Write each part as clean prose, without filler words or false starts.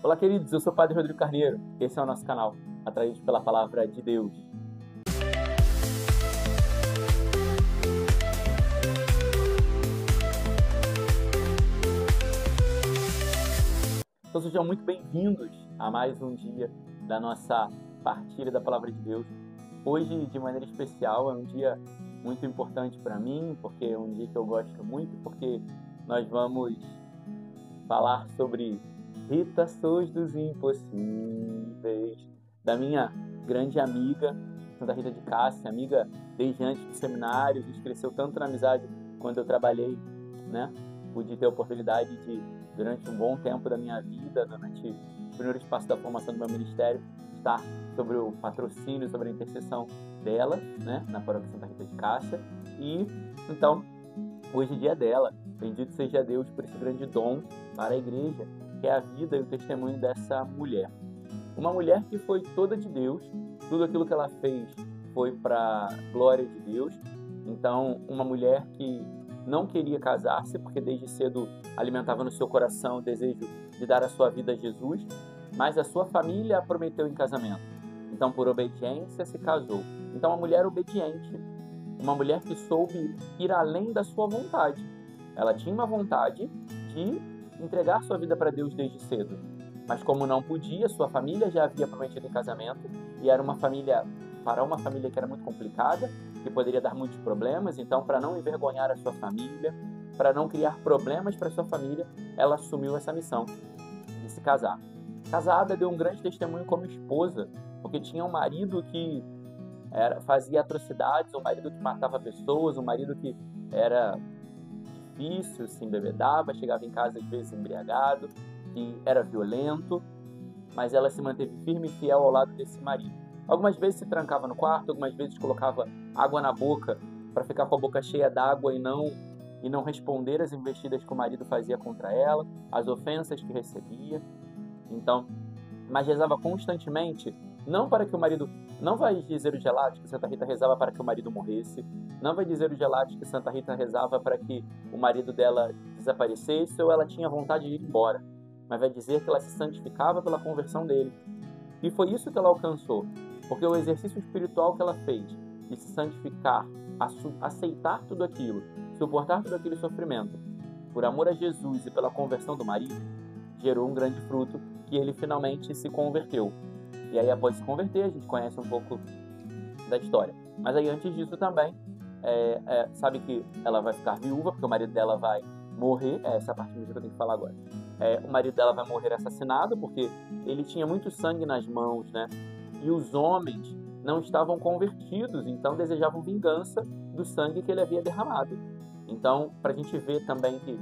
Olá, queridos, eu sou o Padre Rodrigo Carneiro. Esse é o nosso canal, Atraídos pela Palavra de Deus. Então sejam muito bem-vindos a mais um dia da nossa partilha da Palavra de Deus. Hoje, de maneira especial, é um dia muito importante para mim, porque é um dia que eu gosto muito, porque nós vamos falar sobre Rita Sois dos Impossíveis, da minha grande amiga, Santa Rita de Cássia, amiga desde antes do seminário. A gente cresceu tanto na amizade quando eu trabalhei, né? Pude ter a oportunidade de, durante um bom tempo da minha vida, durante os primeiros passos da formação do meu ministério, estar sobre o patrocínio, sobre a intercessão dela, né? Na paróquia Santa Rita de Cássia. E, então, hoje é dia dela. Bendito seja Deus por esse grande dom para a igreja, que é a vida e o testemunho dessa mulher. Uma mulher que foi toda de Deus, tudo aquilo que ela fez foi para a glória de Deus. Então, uma mulher que não queria casar-se, porque desde cedo alimentava no seu coração o desejo de dar a sua vida a Jesus, mas a sua família a prometeu em casamento. Então, por obediência, se casou. Então, uma mulher obediente, uma mulher que soube ir além da sua vontade. Ela tinha uma vontade de entregar sua vida para Deus desde cedo, mas como não podia, sua família já havia prometido em casamento, e era uma família que era muito complicada, que poderia dar muitos problemas. Então, para não envergonhar a sua família, para não criar problemas para sua família, ela assumiu essa missão de se casar. Casada, deu um grande testemunho como esposa, porque tinha um marido que fazia atrocidades, um marido que matava pessoas, um marido que era difícil, se embebedava, chegava em casa às vezes embriagado, que era violento, mas ela se manteve firme e fiel ao lado desse marido. Algumas vezes se trancava no quarto, algumas vezes colocava água na boca para ficar com a boca cheia d'água e não responder às investidas que o marido fazia contra ela, as ofensas que recebia. Então, mas rezava constantemente, não para que o marido... Não vai dizer o Gelati que Santa Rita rezava para que o marido morresse, não vai dizer o Gelati que Santa Rita rezava para que o marido dela desaparecesse ou ela tinha vontade de ir embora, mas vai dizer que ela se santificava pela conversão dele. E foi isso que ela alcançou, porque o exercício espiritual que ela fez de se santificar, aceitar tudo aquilo, suportar todo aquele sofrimento, por amor a Jesus e pela conversão do marido, gerou um grande fruto, que ele finalmente se converteu. E aí, após se converter, a gente conhece um pouco da história. Mas aí, antes disso também, sabe que ela vai ficar viúva, porque o marido dela vai morrer. Essa parte que eu tenho que falar agora. O marido dela vai morrer assassinado, porque ele tinha muito sangue nas mãos, né? E os homens não estavam convertidos, então desejavam vingança do sangue que ele havia derramado. Então, para a gente ver também que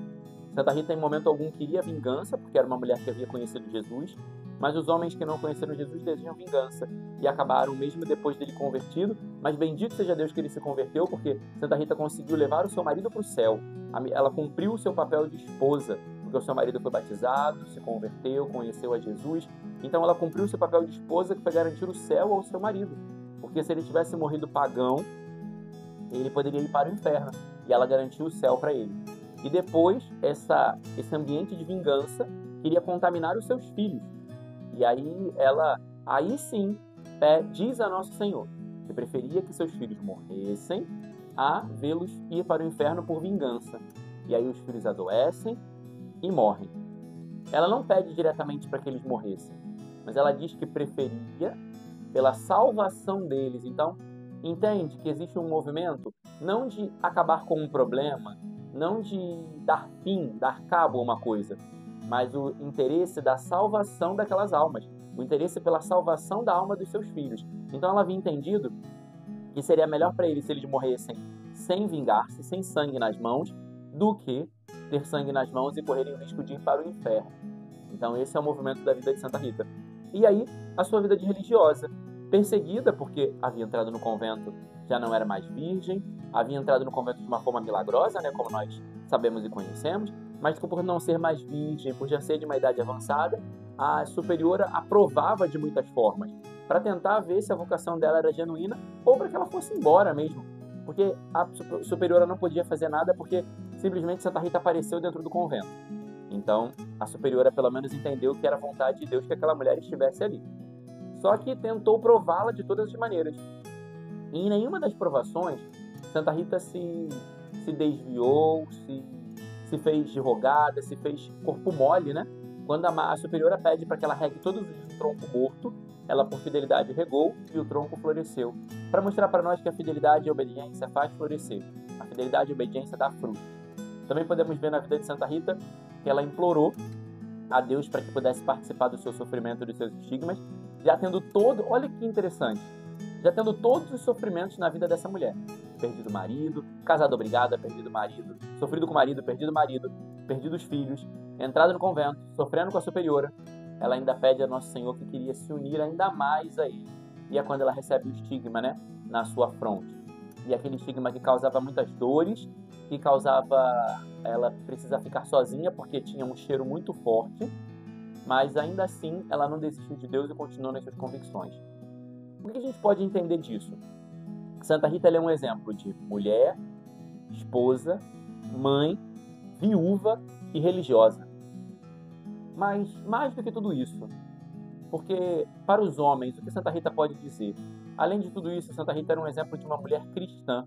Santa Rita, em momento algum, queria vingança, porque era uma mulher que havia conhecido Jesus, mas os homens que não conheceram Jesus desejam vingança e acabaram mesmo depois dele convertido. Mas bendito seja Deus que ele se converteu, porque Santa Rita conseguiu levar o seu marido para o céu. Ela cumpriu o seu papel de esposa, porque o seu marido foi batizado, se converteu, conheceu a Jesus. Então ela cumpriu o seu papel de esposa, que foi garantir o céu ao seu marido, porque se ele tivesse morrido pagão, ele poderia ir para o inferno, e ela garantiu o céu para ele. E depois, esse ambiente de vingança queria contaminar os seus filhos. E aí sim, diz a Nosso Senhor que preferia que seus filhos morressem a vê-los ir para o inferno por vingança. E aí os filhos adoecem e morrem. Ela não pede diretamente para que eles morressem, mas ela diz que preferia pela salvação deles. Então, entende que existe um movimento não de acabar com um problema, não de dar fim, dar cabo a uma coisa, mas o interesse da salvação daquelas almas, o interesse pela salvação da alma dos seus filhos. Então ela havia entendido que seria melhor para eles se eles morressem sem vingar-se, sem sangue nas mãos, do que ter sangue nas mãos e correrem o risco de ir para o inferno. Então esse é o movimento da vida de Santa Rita. E aí a sua vida de religiosa, perseguida porque havia entrado no convento, já não era mais virgem, havia entrado no convento de uma forma milagrosa, né, como nós sabemos e conhecemos, mas que por não ser mais virgem, por já ser de uma idade avançada, a superiora a provava de muitas formas, para tentar ver se a vocação dela era genuína ou para que ela fosse embora mesmo, porque a superiora não podia fazer nada porque simplesmente Santa Rita apareceu dentro do convento. Então, a superiora pelo menos entendeu que era vontade de Deus que aquela mulher estivesse ali. Só que tentou prová-la de todas as maneiras. E em nenhuma das provações, Santa Rita se desviou, se fez de rogada, se fez corpo mole, né? Quando a superiora pede para que ela regue todos os dias um tronco morto, ela por fidelidade regou e o tronco floresceu. Para mostrar para nós que a fidelidade e a obediência faz florescer. A fidelidade e a obediência dá fruto. Também podemos ver na vida de Santa Rita que ela implorou a Deus para que pudesse participar do seu sofrimento e dos seus estigmas, já tendo olha que interessante, já tendo todos os sofrimentos na vida dessa mulher. Perdido o marido, casada obrigada, perdido o marido, sofrido com o marido, perdido os filhos, entrado no convento, sofrendo com a superiora. Ela ainda pede a Nosso Senhor que queria se unir ainda mais a ele. E é quando ela recebe o estigma, né, na sua fronte. E aquele estigma que causava muitas dores, que causava ela precisar ficar sozinha porque tinha um cheiro muito forte, mas ainda assim ela não desistiu de Deus e continuou nas suas convicções. O que a gente pode entender disso? Santa Rita é um exemplo de mulher, esposa, mãe, viúva e religiosa. Mas mais do que tudo isso, porque para os homens, o que Santa Rita pode dizer? Além de tudo isso, Santa Rita era um exemplo de uma mulher cristã,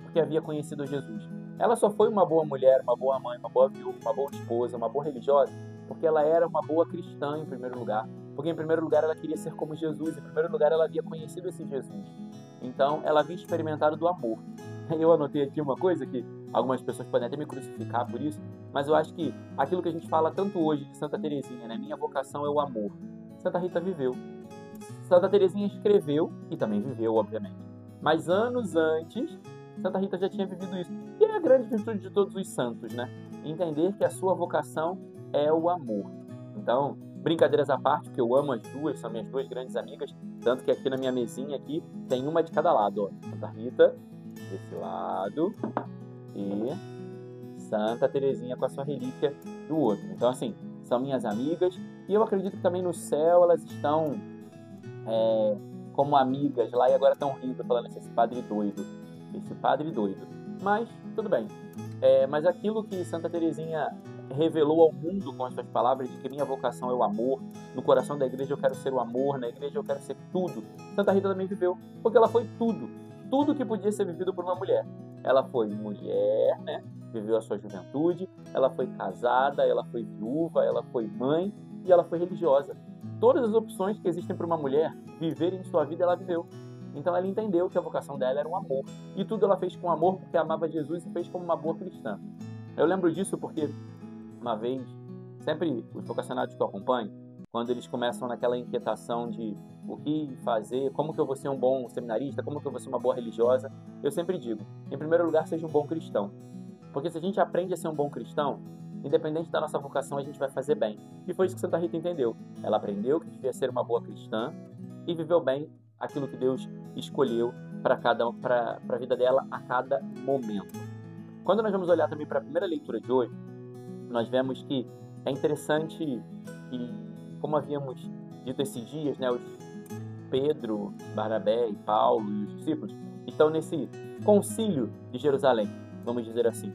porque havia conhecido Jesus. Ela só foi uma boa mulher, uma boa mãe, uma boa viúva, uma boa esposa, uma boa religiosa, porque ela era uma boa cristã em primeiro lugar. Porque em primeiro lugar ela queria ser como Jesus, em primeiro lugar ela havia conhecido esse Jesus. Então ela havia experimentado do amor. Eu anotei aqui uma coisa que algumas pessoas podem até me crucificar por isso, mas eu acho que aquilo que a gente fala tanto hoje de Santa Teresinha, né? Minha vocação é o amor. Santa Rita viveu. Santa Teresinha escreveu e também viveu, obviamente. Mas anos antes, Santa Rita já tinha vivido isso. E é a grande virtude de todos os santos, né? Entender que a sua vocação é o amor. Então, brincadeiras à parte, porque eu amo as duas, são minhas duas grandes amigas, tanto que aqui na minha mesinha aqui tem uma de cada lado, ó. Santa Rita desse lado e Santa Teresinha com a sua relíquia do outro. Então, assim, são minhas amigas e eu acredito que também no céu elas estão como amigas lá e agora estão rindo, falando esse padre doido. Esse padre doido. Mas, tudo bem. Mas aquilo que Santa Teresinha revelou ao mundo com as suas palavras de que minha vocação é o amor, no coração da igreja eu quero ser o amor, na igreja eu quero ser tudo. Santa Rita também viveu, porque ela foi tudo que podia ser vivido por uma mulher. Ela foi mulher, né? Viveu a sua juventude, ela foi casada, ela foi viúva, ela foi mãe e ela foi religiosa. Todas as opções que existem para uma mulher viver em sua vida, ela viveu. Então ela entendeu que a vocação dela era um amor. E tudo ela fez com amor porque amava Jesus e fez como uma boa cristã. Eu lembro disso porque uma vez, sempre os vocacionados que eu acompanho, quando eles começam naquela inquietação de o que fazer, como que eu vou ser um bom seminarista, como que eu vou ser uma boa religiosa, eu sempre digo, em primeiro lugar, seja um bom cristão. Porque se a gente aprende a ser um bom cristão, independente da nossa vocação, a gente vai fazer bem. E foi isso que Santa Rita entendeu. Ela aprendeu que devia ser uma boa cristã e viveu bem aquilo que Deus escolheu para a vida dela a cada momento. Quando nós vamos olhar também para a primeira leitura de hoje, nós vemos que é interessante que, como havíamos dito esses dias, né, os Pedro, Barnabé e Paulo e os discípulos estão nesse concílio de Jerusalém, vamos dizer assim.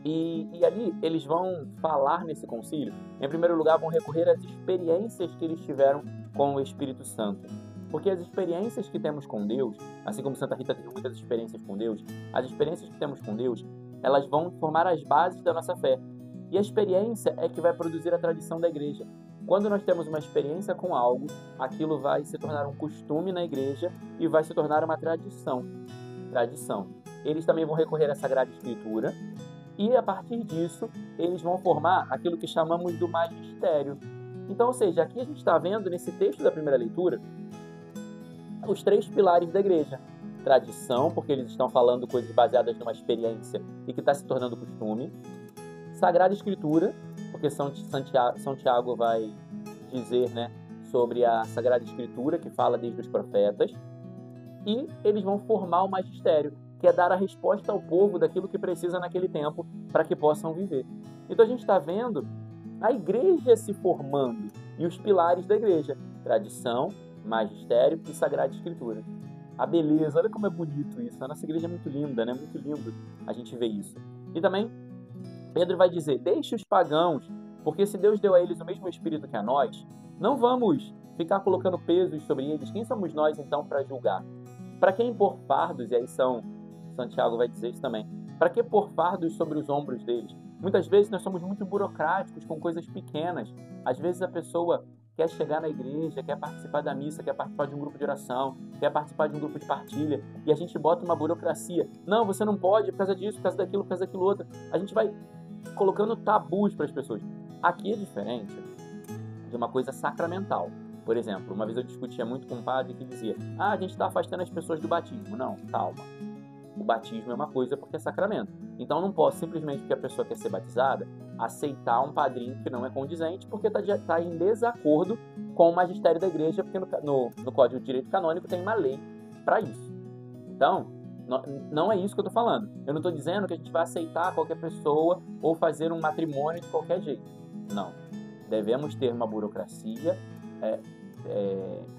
E ali eles vão falar nesse concílio, em primeiro lugar vão recorrer às experiências que eles tiveram com o Espírito Santo. Porque as experiências que temos com Deus, assim como Santa Rita teve muitas experiências com Deus, as experiências que temos com Deus, elas vão formar as bases da nossa fé. E a experiência é que vai produzir a tradição da igreja. Quando nós temos uma experiência com algo, aquilo vai se tornar um costume na igreja e vai se tornar uma tradição. Eles também vão recorrer à Sagrada Escritura e, a partir disso, eles vão formar aquilo que chamamos do magistério. Então, ou seja, aqui a gente está vendo, nesse texto da primeira leitura, os 3 pilares da igreja. Tradição, porque eles estão falando coisas baseadas numa experiência e que está se tornando costume. Sagrada Escritura, porque São Tiago vai dizer, né, sobre a Sagrada Escritura, que fala desde os profetas. E eles vão formar o magistério, que é dar a resposta ao povo daquilo que precisa naquele tempo para que possam viver. Então a gente está vendo a igreja se formando e os pilares da igreja. Tradição, magistério e Sagrada Escritura. A beleza, olha como é bonito isso. A nossa igreja é muito linda, né? Muito lindo a gente ver isso. E também, Pedro vai dizer, deixe os pagãos Porque se Deus deu a eles o mesmo Espírito que a nós, não vamos ficar colocando pesos sobre eles. Quem somos nós, então, para julgar? Para quem pôr fardos, e aí Santiago vai dizer isso também, para que pôr fardos sobre os ombros deles? Muitas vezes nós somos muito burocráticos com coisas pequenas. Às vezes a pessoa quer chegar na igreja, quer participar da missa, quer participar de um grupo de oração, quer participar de um grupo de partilha, e a gente bota uma burocracia. Não, você não pode por causa disso, por causa daquilo outro. A gente vai colocando tabus para as pessoas. Aqui é diferente de uma coisa sacramental. Por exemplo, uma vez eu discutia muito com um padre que dizia: a gente está afastando as pessoas do batismo. Não, calma. O batismo é uma coisa porque é sacramento. Então eu não posso, simplesmente porque a pessoa quer ser batizada, aceitar um padrinho que não é condizente, porque está em desacordo com o magistério da igreja, porque no Código de Direito Canônico tem uma lei para isso. Então, não é isso que eu estou falando. Eu não estou dizendo que a gente vai aceitar qualquer pessoa ou fazer um matrimônio de qualquer jeito. Não. Devemos ter uma burocracia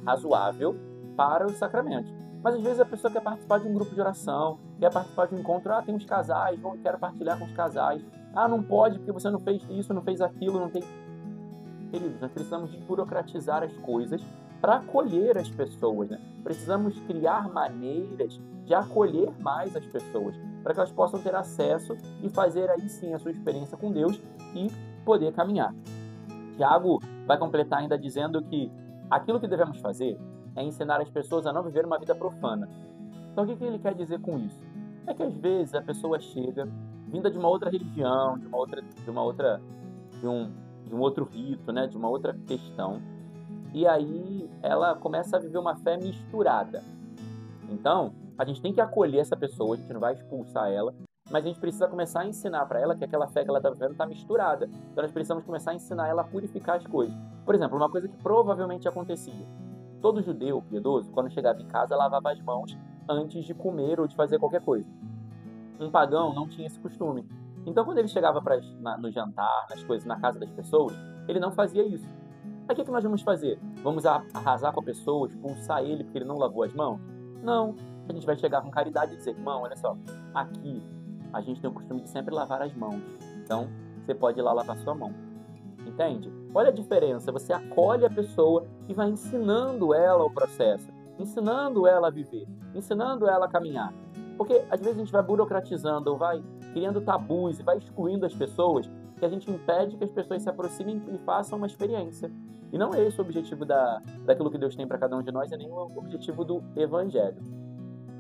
razoável para os sacramentos. Mas às vezes a pessoa quer participar de um grupo de oração, quer participar de um encontro, tem uns casais, quero partilhar com os casais. Não pode porque você não fez isso, não fez aquilo, não tem... Queridos, nós precisamos desburocratizar as coisas para acolher as pessoas, né? Precisamos criar maneiras de acolher mais as pessoas, para que elas possam ter acesso e fazer aí sim a sua experiência com Deus e poder caminhar. Tiago vai completar ainda dizendo que aquilo que devemos fazer é ensinar as pessoas a não viver uma vida profana. Então o que ele quer dizer com isso? É que às vezes a pessoa chega, vinda de uma outra religião, de um outro rito, né, de uma outra questão, e aí ela começa a viver uma fé misturada. Então, a gente tem que acolher essa pessoa, a gente não vai expulsar ela, mas a gente precisa começar a ensinar para ela que aquela fé que ela está vivendo está misturada. Então nós precisamos começar a ensinar ela a purificar as coisas. Por exemplo, uma coisa que provavelmente acontecia. Todo judeu piedoso, quando chegava em casa, lavava as mãos antes de comer ou de fazer qualquer coisa. Um pagão não tinha esse costume. Então, quando ele chegava no jantar, nas coisas, na casa das pessoas, ele não fazia isso. Aí, o que nós vamos fazer? Vamos arrasar com a pessoa, expulsar ele porque ele não lavou as mãos? Não. A gente vai chegar com caridade e dizer: irmão, olha só, aqui a gente tem o costume de sempre lavar as mãos. Então, você pode ir lá lavar sua mão. Entende? Olha a diferença, você acolhe a pessoa e vai ensinando ela o processo, ensinando ela a viver, ensinando ela a caminhar. Porque às vezes a gente vai burocratizando, ou vai criando tabus e vai excluindo as pessoas, que a gente impede que as pessoas se aproximem e façam uma experiência. E não é esse o objetivo daquilo que Deus tem para cada um de nós, é nem o objetivo do Evangelho.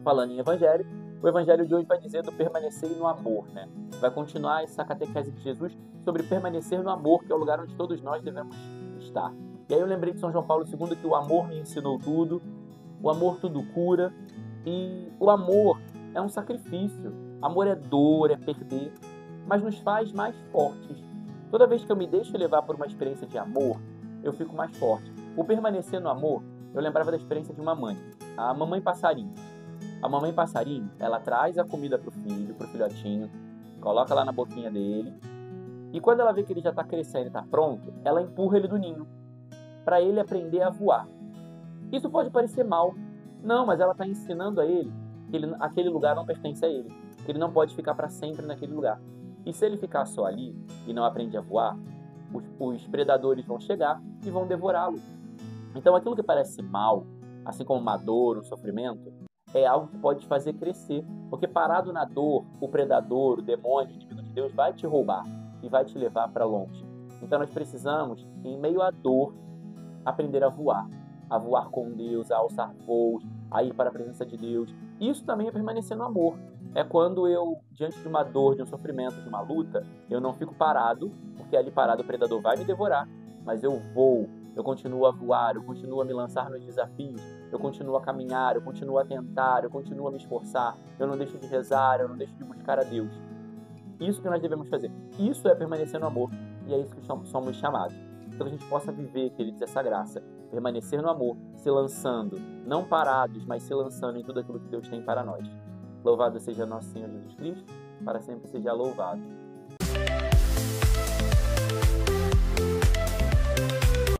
Falando em Evangelho, o Evangelho de hoje vai dizer do permanecer no amor, né? Vai continuar essa catequese de Jesus sobre permanecer no amor, que é o lugar onde todos nós devemos estar. E aí eu lembrei de São João Paulo II que o amor me ensinou tudo, o amor tudo cura, e o amor é um sacrifício. Amor é dor, é perder, mas nos faz mais fortes. Toda vez que eu me deixo levar por uma experiência de amor, eu fico mais forte. O permanecer no amor, eu lembrava da experiência de uma mãe, a mamãe passarinho. A mamãe passarinho, ela traz a comida pro filhotinho, coloca lá na boquinha dele, e quando ela vê que ele já está crescendo e está pronto, ela empurra ele do ninho, para ele aprender a voar. Isso pode parecer mal. Não, mas ela está ensinando a ele que aquele lugar não pertence a ele, que ele não pode ficar para sempre naquele lugar. E se ele ficar só ali e não aprende a voar, os predadores vão chegar e vão devorá-lo. Então aquilo que parece mal, assim como uma dor, um sofrimento, é algo que pode te fazer crescer, porque parado na dor, o predador, o demônio, o inimigo de Deus vai te roubar e vai te levar para longe. Então nós precisamos, em meio à dor, aprender a voar com Deus, a alçar voos, a ir para a presença de Deus. Isso também é permanecer no amor. É quando eu, diante de uma dor, de um sofrimento, de uma luta, eu não fico parado, porque ali parado o predador vai me devorar, mas eu vou, eu continuo a voar, eu continuo a me lançar nos desafios, eu continuo a caminhar, eu continuo a tentar, eu continuo a me esforçar, eu não deixo de rezar, eu não deixo de buscar a Deus. Isso que nós devemos fazer. Isso é permanecer no amor, e é isso que somos chamados. Então que a gente possa viver, queridos, essa graça, permanecer no amor, se lançando, não parados, mas se lançando em tudo aquilo que Deus tem para nós. Louvado seja nosso Senhor Jesus Cristo, para sempre seja louvado.